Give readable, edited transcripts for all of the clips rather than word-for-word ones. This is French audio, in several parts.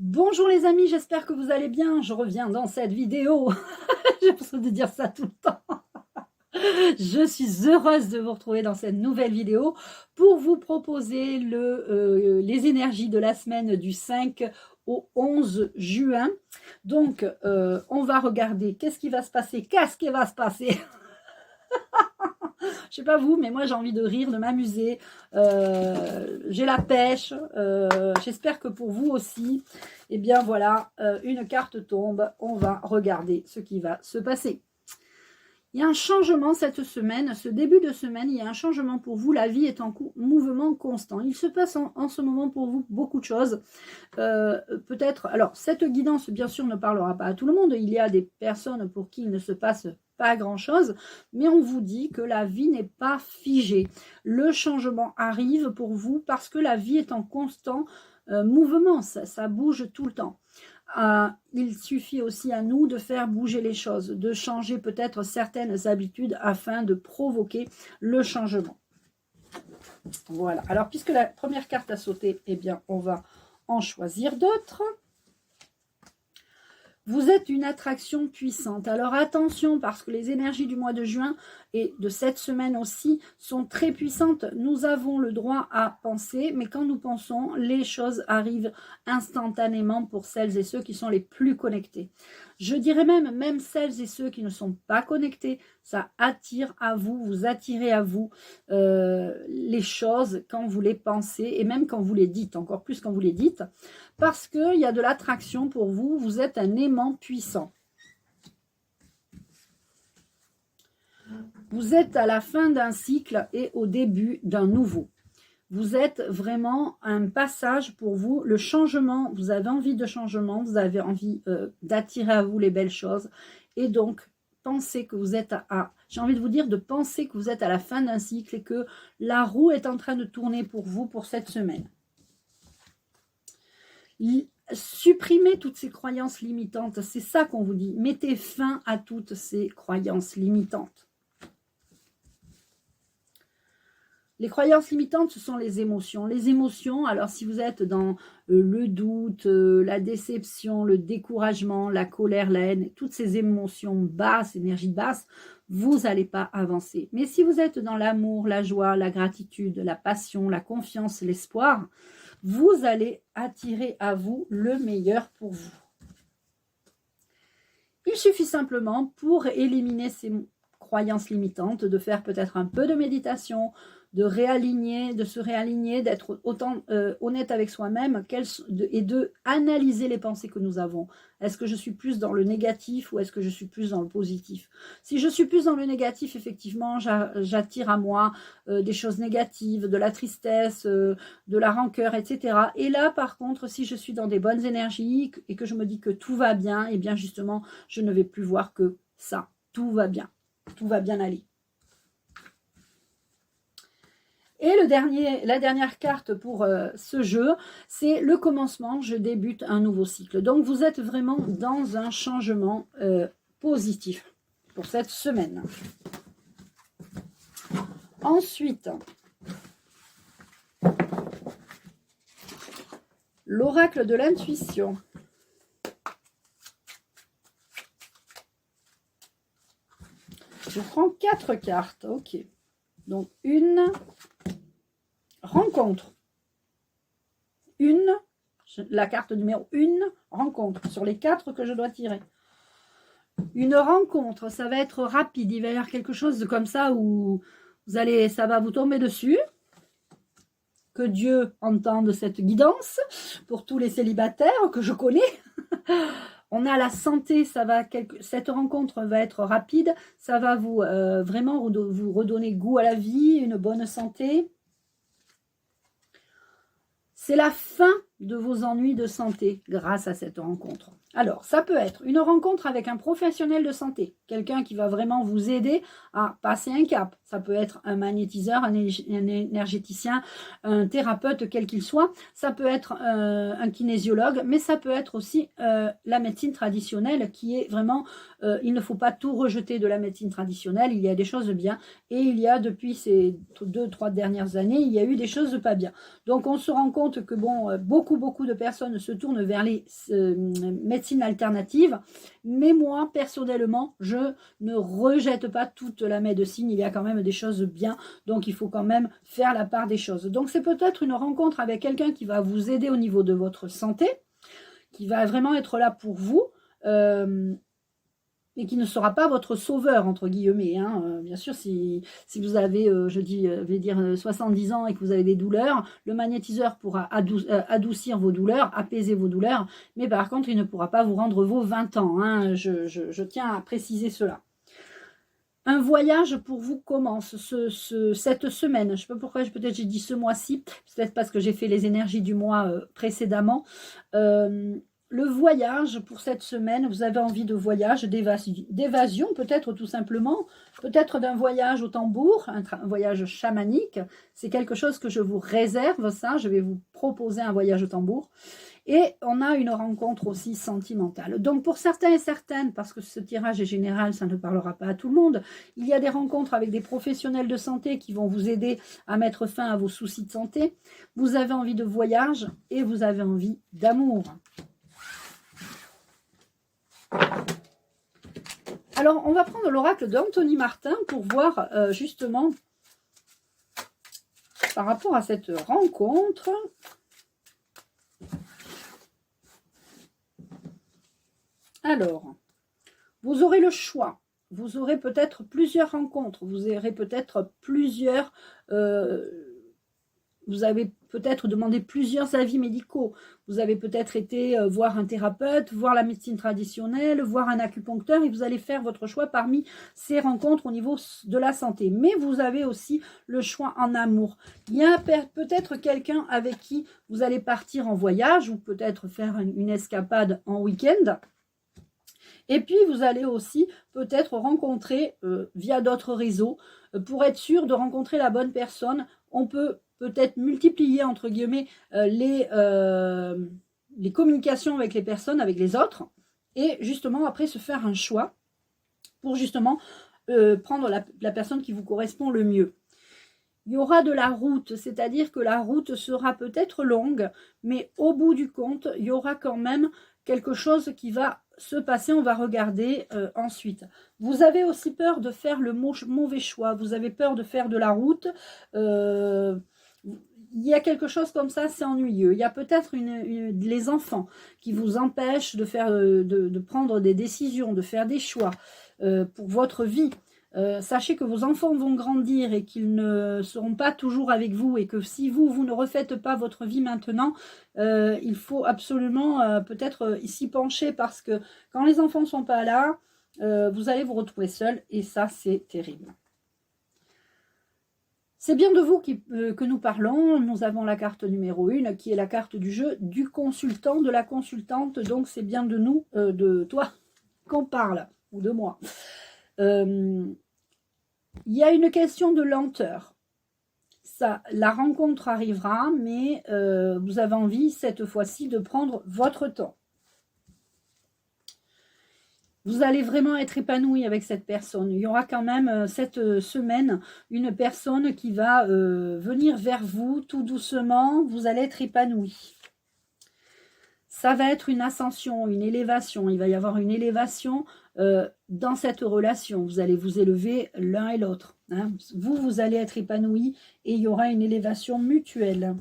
Bonjour les amis, j'espère que vous allez bien. Je reviens dans cette vidéo. J'ai l'impression de dire ça tout le temps. Je suis heureuse de vous retrouver dans cette nouvelle vidéo pour vous proposer les énergies de la semaine du 5 au 11 juin. Donc, on va regarder qu'est-ce qui va se passer, Je sais pas vous, mais moi j'ai envie de rire, de m'amuser. J'ai la pêche. J'espère que pour vous aussi. Eh bien voilà, une carte tombe. On va regarder ce qui va se passer. Il y a un changement cette semaine, ce début de semaine, il y a un changement pour vous. La vie est en mouvement constant. Il se passe en ce moment pour vous beaucoup de choses. Peut-être, alors cette guidance bien sûr ne parlera pas à tout le monde. Il y a des personnes pour qui il ne se passe pas grand-chose, mais on vous dit que la vie n'est pas figée. Le changement arrive pour vous parce que la vie est en constant mouvement, ça bouge tout le temps. Il suffit aussi à nous de faire bouger les choses, de changer peut-être certaines habitudes afin de provoquer le changement. Voilà. Alors, puisque la première carte a sauté, eh bien, on va en choisir d'autres. Vous êtes une attraction puissante. Alors attention, parce que les énergies du mois de juin et de cette semaine aussi sont très puissantes. Nous avons le droit à penser, mais quand nous pensons, les choses arrivent instantanément pour celles et ceux qui sont les plus connectés. Je dirais même celles et ceux qui ne sont pas connectés, ça attire à vous, vous attirez à vous les choses quand vous les pensez et même quand vous les dites, encore plus quand vous les dites. Parce qu'il y a de l'attraction pour vous, vous êtes un aimant puissant. Vous êtes à la fin d'un cycle et au début d'un nouveau. Vous êtes vraiment un passage pour vous, le changement, vous avez envie de changement, vous avez envie d'attirer à vous les belles choses. Et donc, pensez que vous êtes j'ai envie de vous dire de penser que vous êtes à la fin d'un cycle et que la roue est en train de tourner pour vous pour cette semaine. Supprimez toutes ces croyances limitantes, c'est ça qu'on vous dit. Mettez fin à toutes ces croyances limitantes. Les croyances limitantes, ce sont les émotions. Les émotions, alors si vous êtes dans le doute, la déception, le découragement, la colère, la haine, toutes ces émotions basses, énergie basse, vous n'allez pas avancer. Mais si vous êtes dans l'amour, la joie, la gratitude, la passion, la confiance, l'espoir, vous allez attirer à vous le meilleur pour vous. Il suffit simplement pour éliminer ces croyances limitantes de faire peut-être un peu de méditation, de se réaligner, d'être autant honnête avec soi-même et de analyser les pensées que nous avons. Est-ce que je suis plus dans le négatif ou est-ce que je suis plus dans le positif? Si je suis plus dans le négatif, effectivement, j'attire à moi des choses négatives, de la tristesse, de la rancœur, etc. Et là, par contre, si je suis dans des bonnes énergies et que je me dis que tout va bien, et bien justement, je ne vais plus voir que ça. Tout va bien. Tout va bien aller. Et la dernière carte pour ce jeu, c'est le commencement. Je débute un nouveau cycle. Donc, vous êtes vraiment dans un changement positif pour cette semaine. Ensuite, l'oracle de l'intuition. Je prends 4 cartes. Ok. Donc, une rencontre. La carte numéro 1, rencontre. Sur les 4 que je dois tirer. Une rencontre, ça va être rapide. Il va y avoir quelque chose de comme ça où ça va vous tomber dessus. Que Dieu entende cette guidance pour tous les célibataires que je connais. On a la santé, cette rencontre va être rapide. Ça va vous vraiment vous redonner goût à la vie, une bonne santé. C'est la fin de vos ennuis de santé grâce à cette rencontre. Alors, ça peut être une rencontre avec un professionnel de santé, quelqu'un qui va vraiment vous aider à passer un cap. Ça peut être un magnétiseur, un énergéticien, un thérapeute, quel qu'il soit. Ça peut être un kinésiologue, mais ça peut être aussi la médecine traditionnelle qui est vraiment... il ne faut pas tout rejeter de la médecine traditionnelle. Il y a des choses bien et il y a, depuis ces 2-3 dernières années, il y a eu des choses pas bien. Donc, on se rend compte que, bon, beaucoup beaucoup de personnes se tournent vers les médecines alternatives. Mais moi, personnellement, je ne rejette pas toute la médecine. Il y a quand même des choses bien. Donc, il faut quand même faire la part des choses. Donc, c'est peut-être une rencontre avec quelqu'un qui va vous aider au niveau de votre santé, qui va vraiment être là pour vous. Et qui ne sera pas votre sauveur, entre guillemets. Hein. Bien sûr, si vous avez, vais dire 70 ans et que vous avez des douleurs, le magnétiseur pourra adoucir vos douleurs, apaiser vos douleurs, mais par contre, il ne pourra pas vous rendre vos 20 ans. Hein. Je tiens à préciser cela. Un voyage pour vous commence cette semaine. Je ne sais pas pourquoi, peut-être j'ai dit ce mois-ci, peut-être parce que j'ai fait les énergies du mois précédemment. Le voyage pour cette semaine, vous avez envie de voyage, d'évasion peut-être tout simplement, peut-être d'un voyage au tambour, un voyage chamanique. C'est quelque chose que je vous réserve, ça. Je vais vous proposer un voyage au tambour. Et on a une rencontre aussi sentimentale. Donc pour certains et certaines, parce que ce tirage est général, ça ne parlera pas à tout le monde, il y a des rencontres avec des professionnels de santé qui vont vous aider à mettre fin à vos soucis de santé. Vous avez envie de voyage et vous avez envie d'amour. Alors, on va prendre l'oracle d'Anthony Martin pour voir justement par rapport à cette rencontre. Alors, vous aurez le choix. Vous aurez peut-être plusieurs rencontres. Vous aurez peut-être plusieurs... vous avez peut-être demandé plusieurs avis médicaux. Vous avez peut-être été voir un thérapeute, voir la médecine traditionnelle, voir un acupuncteur et vous allez faire votre choix parmi ces rencontres au niveau de la santé. Mais vous avez aussi le choix en amour. Il y a peut-être quelqu'un avec qui vous allez partir en voyage ou peut-être faire une escapade en week-end. Et puis, vous allez aussi peut-être rencontrer via d'autres réseaux. Pour être sûr de rencontrer la bonne personne, on peut-être multiplier, entre guillemets, les communications avec les personnes, avec les autres. Et justement, après, se faire un choix pour justement prendre la personne qui vous correspond le mieux. Il y aura de la route, c'est-à-dire que la route sera peut-être longue, mais au bout du compte, il y aura quand même quelque chose qui va se passer, on va regarder ensuite. Vous avez aussi peur de faire le mauvais choix, vous avez peur de faire de la route, il y a quelque chose comme ça, c'est ennuyeux. Il y a peut-être les enfants qui vous empêchent de prendre des décisions, de faire des choix pour votre vie. Sachez que vos enfants vont grandir et qu'ils ne seront pas toujours avec vous et que si vous ne refaites pas votre vie maintenant, il faut absolument peut-être s'y pencher parce que quand les enfants ne sont pas là, vous allez vous retrouver seul et ça c'est terrible. C'est bien de vous que nous parlons. Nous avons la carte numéro 1 qui est la carte du jeu du consultant, de la consultante. Donc c'est bien de nous, de toi qu'on parle ou de moi. Il y a une question de lenteur. La rencontre arrivera, mais vous avez envie cette fois-ci de prendre votre temps. Vous allez vraiment être épanoui avec cette personne. Il y aura quand même cette semaine une personne qui va venir vers vous tout doucement. Vous allez être épanoui. Ça va être une ascension, une élévation. Il va y avoir une élévation dans cette relation. Vous allez vous élever l'un et l'autre. Hein. Vous allez être épanoui et il y aura une élévation mutuelle.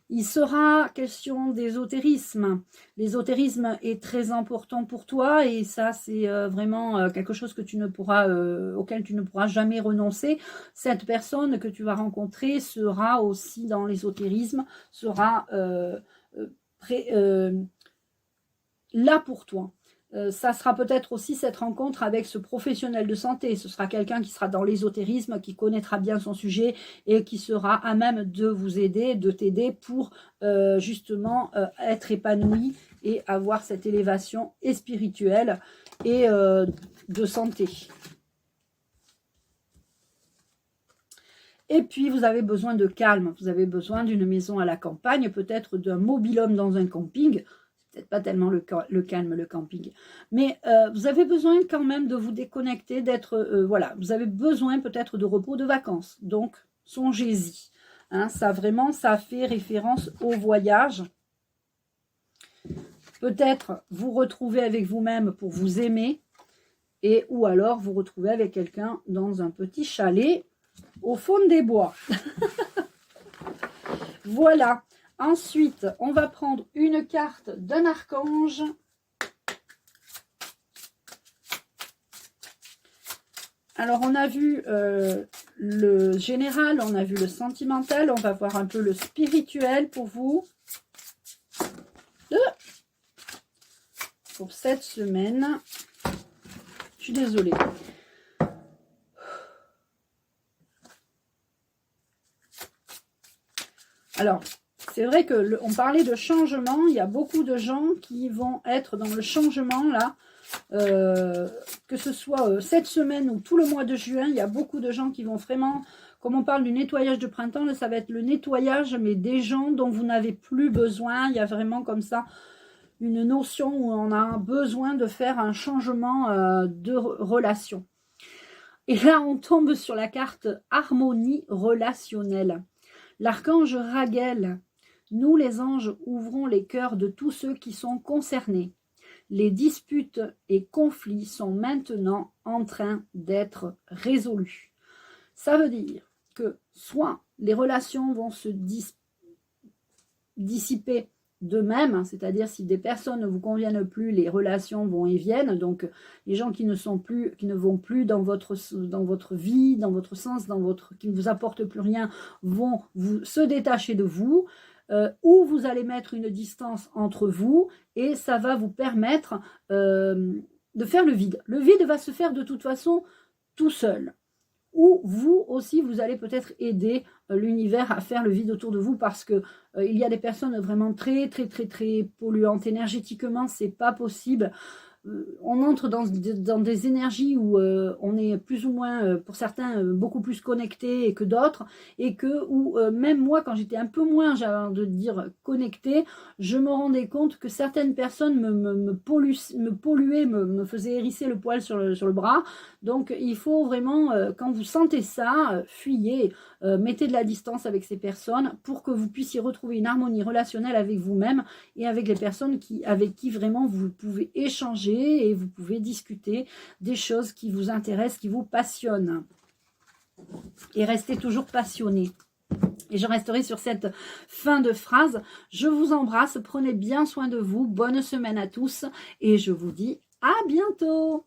Il sera question d'ésotérisme. L'ésotérisme est très important pour toi et ça, c'est vraiment quelque chose que auquel tu ne pourras jamais renoncer. Cette personne que tu vas rencontrer sera aussi dans l'ésotérisme, sera là pour toi. Ça sera peut-être aussi cette rencontre avec ce professionnel de santé. Ce sera quelqu'un qui sera dans l'ésotérisme, qui connaîtra bien son sujet et qui sera à même de vous aider, de t'aider pour justement être épanoui et avoir cette élévation et spirituelle et de santé. Et puis, vous avez besoin de calme. Vous avez besoin d'une maison à la campagne, peut-être d'un mobil-home dans un camping. Peut-être pas tellement le calme, le camping. Mais vous avez besoin quand même de vous déconnecter, d'être... voilà, vous avez besoin peut-être de repos, de vacances. Donc, songez-y. Hein, ça vraiment, ça fait référence au voyage. Peut-être vous retrouver avec vous-même pour vous aimer. Et ou alors vous retrouvez avec quelqu'un dans un petit chalet au fond des bois. Voilà. Ensuite, on va prendre une carte d'un archange. Alors, on a vu le général, on a vu le sentimental. On va voir un peu le spirituel pour vous. Pour cette semaine. Je suis désolée. Alors, c'est vrai que on parlait de changement. Il y a beaucoup de gens qui vont être dans le changement là. Que ce soit cette semaine ou tout le mois de juin, il y a beaucoup de gens qui vont vraiment, comme on parle du nettoyage de printemps, là, ça va être le nettoyage, mais des gens dont vous n'avez plus besoin. Il y a vraiment comme ça une notion où on a besoin de faire un changement de relation. Et là, on tombe sur la carte harmonie relationnelle. L'archange Raguel, nous les anges ouvrons les cœurs de tous ceux qui sont concernés. Les disputes et conflits sont maintenant en train d'être résolus. Ça veut dire que soit les relations vont se dissiper d'eux-mêmes, c'est-à-dire si des personnes ne vous conviennent plus, les relations vont et viennent. Donc les gens qui ne vont plus dans votre vie, dans votre sens, qui ne vous apportent plus rien, vont se détacher de vous. Ou vous allez mettre une distance entre vous et ça va vous permettre de faire le vide. Le vide va se faire de toute façon tout seul. Ou vous aussi, vous allez peut-être aider l'univers à faire le vide autour de vous parce que il y a des personnes vraiment très polluantes énergétiquement, c'est pas possible. On entre dans des énergies où on est plus ou moins, pour certains, beaucoup plus connecté que d'autres, et où même moi, quand j'étais un peu moins, j'ai envie de dire, connectée, je me rendais compte que certaines personnes me polluaient, me faisaient hérisser le poil sur le bras. Donc, il faut vraiment, quand vous sentez ça, fuyez, mettez de la distance avec ces personnes pour que vous puissiez retrouver une harmonie relationnelle avec vous-même et avec les personnes avec qui vraiment vous pouvez échanger et vous pouvez discuter des choses qui vous intéressent, qui vous passionnent. Et restez toujours passionné. Et je resterai sur cette fin de phrase. Je vous embrasse, prenez bien soin de vous, bonne semaine à tous et je vous dis à bientôt.